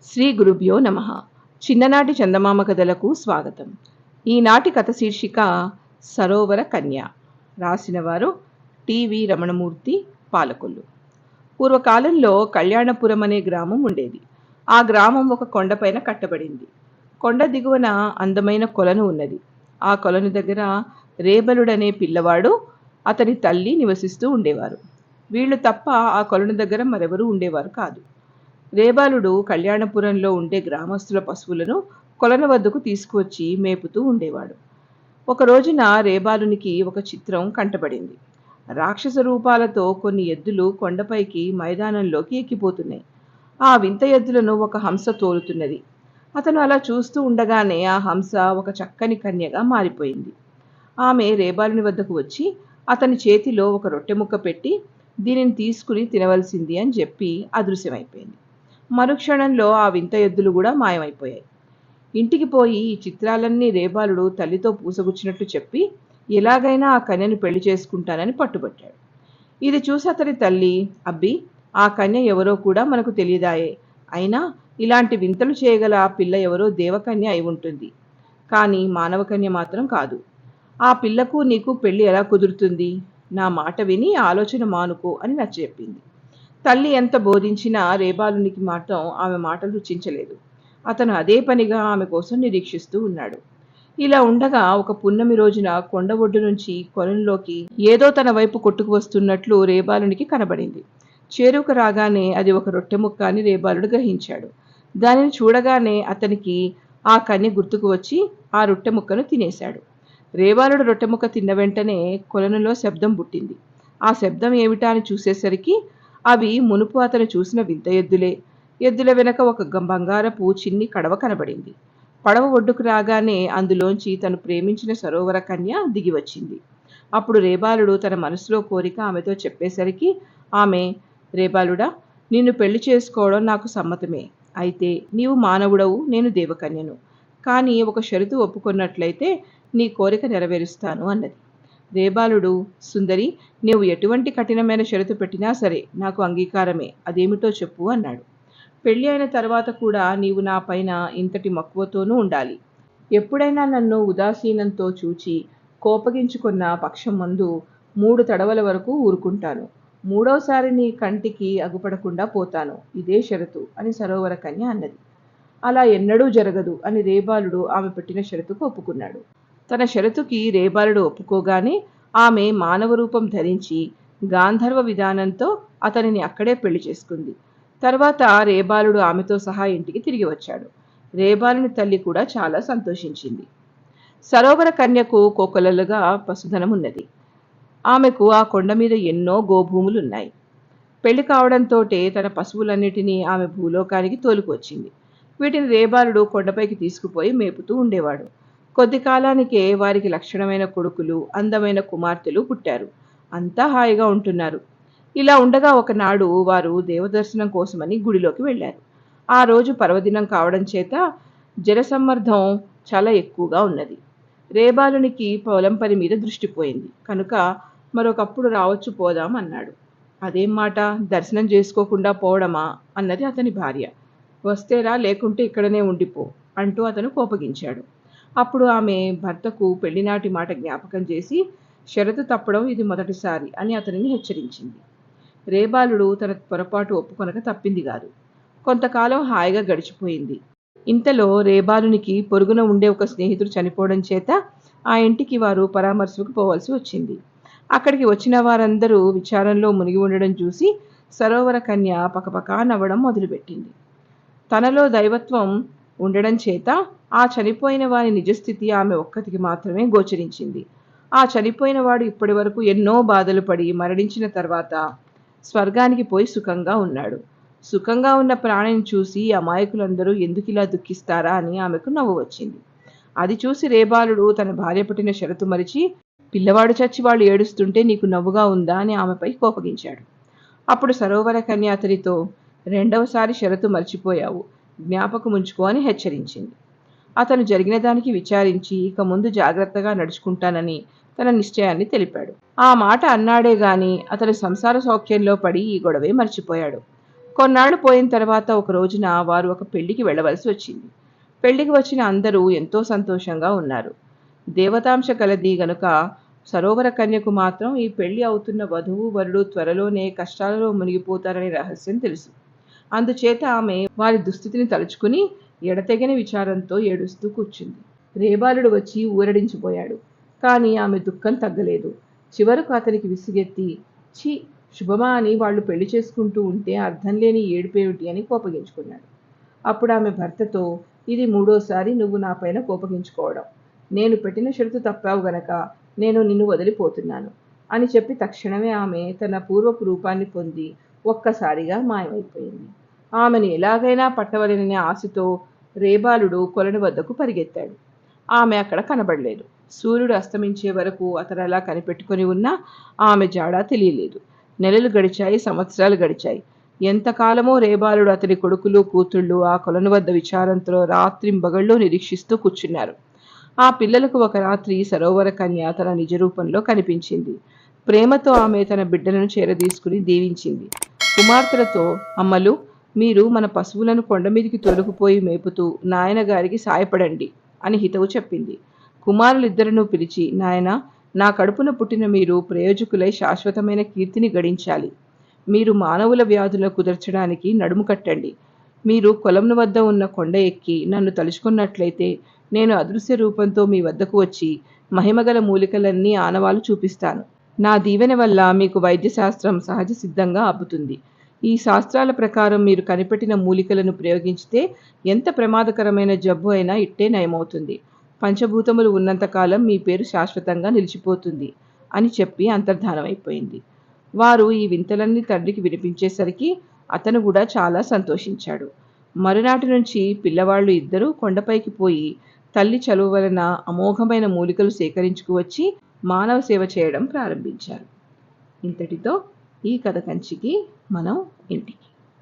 శ్రీ గురుభ్యో నమ. చిన్ననాటి చందమామ కథలకు స్వాగతం. ఈనాటి కథ శీర్షిక సరోవర కన్య. రాసినవారు టివి రమణమూర్తి, పాలకొల్లు. పూర్వకాలంలో కళ్యాణపురం అనే గ్రామం ఉండేది. ఆ గ్రామం ఒక కొండపైన కట్టబడింది. కొండ దిగువన అందమైన కొలను ఉన్నది. ఆ కొలను దగ్గర రేబలుడనే పిల్లవాడు, అతని తల్లి నివసిస్తూ ఉండేవారు. వీళ్ళు తప్ప ఆ కొలను దగ్గర మరెవరూ ఉండేవారు కాదు. రేబాలుడు కళ్యాణపురంలో ఉండే గ్రామస్తుల పశువులను కొలను వద్దకు తీసుకువచ్చి మేపుతూ ఉండేవాడు. ఒక రోజున రేబాలునికి ఒక చిత్రం కంటపడింది. రాక్షస రూపాలతో కొన్ని ఎద్దులు కొండపైకి మైదానంలోకి ఎక్కిపోతున్నాయి. ఆ వింత ఎద్దులను ఒక హంస తోలుతున్నది. అతను అలా చూస్తూ ఉండగానే ఆ హంస ఒక చక్కని కన్యగా మారిపోయింది. ఆమె రేబాలుని వద్దకు వచ్చి అతని చేతిలో ఒక రొట్టె ముక్క పెట్టి, దీనిని తీసుకుని తినవలసింది అని చెప్పి అదృశ్యమైపోయింది. మరుక్షణంలో ఆ వింత ఎద్దులు కూడా మాయమైపోయాయి. ఇంటికి పోయి ఈ చిత్రాలన్నీ రేబాలుడు తల్లితో పూసగుచ్చినట్లు చెప్పి ఎలాగైనా ఆ కన్యను పెళ్లి చేసుకుంటానని పట్టుబట్టాడు. ఇది చూసి అతని తల్లి, అబ్బి, ఆ కన్య ఎవరో కూడా మనకు తెలియదాయే. అయినా ఇలాంటి వింతలు చేయగల ఆ పిల్ల ఎవరో దేవకన్య అయి ఉంటుంది, కానీ మానవకన్య మాత్రం కాదు. ఆ పిల్లకు నీకు పెళ్లి ఎలా కుదురుతుంది? నా మాట విని ఆలోచన మానుకో అని నచ్చచెప్పింది. తల్లి ఎంత బోధించినా రేబాలునికి మాత్రం ఆమె మాటలు రుచించలేదు. అతను అదే పనిగా ఆమె కోసం నిరీక్షిస్తూ ఉన్నాడు. ఇలా ఉండగా ఒక పున్నమి రోజున కొండ ఒడ్డు నుంచి కొలంలోకి ఏదో తన వైపు కొట్టుకు వస్తున్నట్లు రేబాలునికి కనబడింది. చేరుకు రాగానే అది ఒక రొట్టె ముక్క అని రేబాలుడు గ్రహించాడు. దానిని చూడగానే అతనికి ఆ కన్య గుర్తుకు వచ్చి ఆ రొట్టె ముక్కను తినేశాడు. రేబాలుడు రొట్టె ముక్క తిన్న వెంటనే కొలనులో శబ్దం పుట్టింది. ఆ శబ్దం ఏమిటా అని చూసేసరికి అవి మునుపు అతను చూసిన వింత ఎద్దులే. ఎద్దుల వెనక ఒక బంగారపు చిన్ని కడవ కనబడింది. పడవ ఒడ్డుకు రాగానే అందులోంచి తను ప్రేమించిన సరోవర కన్య దిగి వచ్చింది. అప్పుడు రేబాలుడు తన మనసులో కోరిక ఆమెతో చెప్పేసరికి ఆమె, రేబాలుడా, నిన్ను పెళ్లి చేసుకోవడం నాకు సమ్మతమే. అయితే నీవు మానవుడవు, నేను దేవకన్యను. కానీ ఒక షరతు ఒప్పుకున్నట్లయితే నీ కోరిక నెరవేరుస్తాను అన్నది. రేబాలుడు, సుందరి, నీవు ఎటువంటి కఠినమైన షరతు పెట్టినా సరే నాకు అంగీకారమే, అదేమిటో చెప్పు అన్నాడు. పెళ్లి అయిన తర్వాత కూడా నీవు నా పైన ఇంతటి మక్కువతోనూ ఉండాలి. ఎప్పుడైనా నన్ను ఉదాసీనంతో చూచి కోపగించుకున్న పక్షం ముందు 3 తడవల వరకు ఊరుకుంటాను. 3వసారి నీ కంటికి అగుపడకుండా పోతాను. ఇదే షరతు అని సరోవర కన్య అన్నది. అలా ఎన్నడూ జరగదు అని రేబాలుడు ఆమె పెట్టిన షరతుకు ఒప్పుకున్నాడు. తన షరతుకి రేబాలుడు ఒప్పుకోగానే ఆమె మానవ రూపం ధరించి గాంధర్వ విధానంతో అతనిని అక్కడే పెళ్లి చేసుకుంది. తర్వాత రేబాలుడు ఆమెతో సహా ఇంటికి తిరిగి వచ్చాడు. రేబాలుని తల్లి కూడా చాలా సంతోషించింది. సరోవర కన్యకు కోకొలలుగా పశుధనం ఉన్నది. ఆమెకు ఆ కొండ మీద ఎన్నో గోభూములున్నాయి. పెళ్లి కావడంతోటే తన పశువులన్నిటినీ ఆమె భూలోకానికి తోలుకొచ్చింది. వీటిని రేబాలుడు కొండపైకి తీసుకుపోయి మేపుతూ ఉండేవాడు. కొద్ది కాలానికే వారికి లక్షణమైన కొడుకులు, అందమైన కుమార్తెలు పుట్టారు. అంతా హాయిగా ఉంటున్నారు. ఇలా ఉండగా ఒకనాడు వారు దేవదర్శనం కోసమని గుడిలోకి వెళ్ళారు. ఆ రోజు పర్వదినం కావడం చేత జనసమ్మర్దం చాలా ఎక్కువగా ఉన్నది. రేబాలునికి పొలం పని మీద దృష్టిపోయింది కనుక మరొకప్పుడు రావచ్చు, పోదాం అన్నాడు. అదేం మాట, దర్శనం చేసుకోకుండా పోవడమా అన్నది అతని భార్య. వస్తేరా, లేకుంటే ఇక్కడనే ఉండిపో అంటూ అతను కోపగించాడు. అప్పుడు ఆమె భర్తకు పెళ్లినాటి మాట జ్ఞాపకం చేసి షరతు తప్పడం ఇది మొదటిసారి అని అతనిని హెచ్చరించింది. రేబాలుడు తన పొరపాటు ఒప్పుకొనక తప్పింది కాదు. కొంతకాలం హాయిగా గడిచిపోయింది. ఇంతలో రేబాలునికి పొరుగున ఉండే ఒక స్నేహితుడు చనిపోవడం చేత ఆ ఇంటికి వారు పరామర్శకు పోవాల్సి వచ్చింది. అక్కడికి వచ్చిన వారందరూ విచారంలో మునిగి ఉండడం చూసి సరోవర కన్య పకపకా నవ్వడం మొదలుపెట్టింది. తనలో దైవత్వం ఉండడం చేత ఆ చనిపోయిన వారి నిజస్థితి ఆమె ఒక్కతికి మాత్రమే గోచరించింది. ఆ చనిపోయిన వాడు ఇప్పటి వరకు ఎన్నో బాధలు పడి మరణించిన తర్వాత స్వర్గానికి పోయి సుఖంగా ఉన్నాడు. సుఖంగా ఉన్న ప్రాణిని చూసి అమాయకులందరూ ఎందుకిలా దుఃఖిస్తారా అని ఆమెకు నవ్వు వచ్చింది. అది చూసి రేబాలుడు తన భార్య పెట్టిన షరతు మరిచి, పిల్లవాడు చచ్చి వాళ్ళు ఏడుస్తుంటే నీకు నవ్వుగా ఉందా అని ఆమెపై కోపగించాడు. అప్పుడు సరోవర కన్య అతనితో, 2వసారి షరతు మర్చిపోయావు, జ్ఞాపకం ఉంచుకో అని హెచ్చరించింది. అతను జరిగిన దానికి విచారించి ఇక ముందు జాగ్రత్తగా నడుచుకుంటానని తన నిశ్చయాన్ని తెలిపాడు. ఆ మాట అన్నాడే గాని అతని సంసార సౌఖ్యంలో పడి ఈ గొడవే మర్చిపోయాడు. కొన్నాళ్లు పోయిన తర్వాత ఒక రోజున వారు ఒక పెళ్లికి వెళ్ళవలసి వచ్చింది. పెళ్లికి వచ్చిన అందరూ ఎంతో సంతోషంగా ఉన్నారు. దేవతాంశ కలది గనుక సరోవర కన్యకు మాత్రం ఈ పెళ్లి అవుతున్న వధువు వరుడు త్వరలోనే కష్టాలలో మునిగిపోతారనే రహస్యం తెలుసు. అందుచేత ఆమె వారి దుస్థితిని తలుచుకుని ఎడతెగని విచారంతో ఏడుస్తూ కూర్చుంది. రేబాలుడు వచ్చి ఊరడించిపోయాడు. కానీ ఆమె దుఃఖం తగ్గలేదు. చివరకు అతనికి విసుగెత్తి, ఛీ, శుభమా అని వాళ్ళు పెళ్లి చేసుకుంటూ ఉంటే అర్థం లేని ఏడుపేమిటి అని కోపగించుకున్నాడు. అప్పుడు ఆమె భర్తతో, ఇది మూడోసారి నువ్వు నా పైన కోపగించుకోవడం. నేను పెట్టిన షరతు తప్పావు గనక నేను నిన్ను వదిలిపోతున్నాను అని చెప్పి తక్షణమే ఆమె తన పూర్వపు రూపాన్ని పొంది ఒక్కసారిగా మాయమైపోయింది. ఆమెను ఎలాగైనా పట్టవలెననే ఆశతో రేబాలుడు కొలను వద్దకు పరిగెత్తాడు. ఆమె అక్కడ కనబడలేదు. సూర్యుడు అస్తమించే వరకు అతను అలా కనిపెట్టుకుని ఉన్నా ఆమె జాడా తెలియలేదు. నెలలు గడిచాయి, సంవత్సరాలు గడిచాయి. ఎంతకాలమో రేబాలుడు అతని కొడుకులు కూతుళ్ళు ఆ కొలను వద్ద విచారంతో రాత్రింబగళ్ళు నిరీక్షిస్తూ కూర్చున్నారు. ఆ పిల్లలకు ఒక రాత్రి సరోవర కన్య తన నిజ రూపంలో కనిపించింది. ప్రేమతో ఆమె తన బిడ్డలను చేరదీసుకుని దీవించింది. కుమార్తెలతో, అమ్మలు, మీరు మన పశువులను కొండ మీదికి తోలుకుపోయి మేపుతూ నాయనగారికి సాయపడండి అని హితవు చెప్పింది. కుమారులిద్దరినూ పిలిచి, నాయన, నా కడుపున పుట్టిన మీరు ప్రయోజకులై శాశ్వతమైన కీర్తిని గడించాలి. మీరు మానవుల వ్యాధులను కుదర్చడానికి నడుము కట్టండి. మీరు కొలంను వద్ద ఉన్న కొండ ఎక్కి నన్ను తలుచుకున్నట్లయితే నేను అదృశ్య రూపంతో మీ వద్దకు వచ్చి మహిమగల మూలికలన్నీ ఆనవాలు చూపిస్తాను. నా దీవెన వల్ల మీకు వైద్యశాస్త్రం సహజ సిద్ధంగా అబ్బుతుంది. ఈ శాస్త్రాల ప్రకారం మీరు కనిపెట్టిన మూలికలను ప్రయోగించితే ఎంత ప్రమాదకరమైన జబ్బు అయినా ఇట్టే నయమవుతుంది. పంచభూతములు ఉన్నంతకాలం మీ పేరు శాశ్వతంగా నిలిచిపోతుంది అని చెప్పి అంతర్ధానమైపోయింది. వారు ఈ వింతలన్నీ తండ్రికి వినిపించేసరికి అతను కూడా చాలా సంతోషించాడు. మరునాటి నుంచి పిల్లవాళ్ళు ఇద్దరూ కొండపైకి పోయి తల్లి చలువ వలన అమోఘమైన మూలికలు సేకరించుకువచ్చి మానవ సేవ చేయడం ప్రారంభించారు. ఇంతటితో ఈ కథ కంచికి మనం ఇంటికి.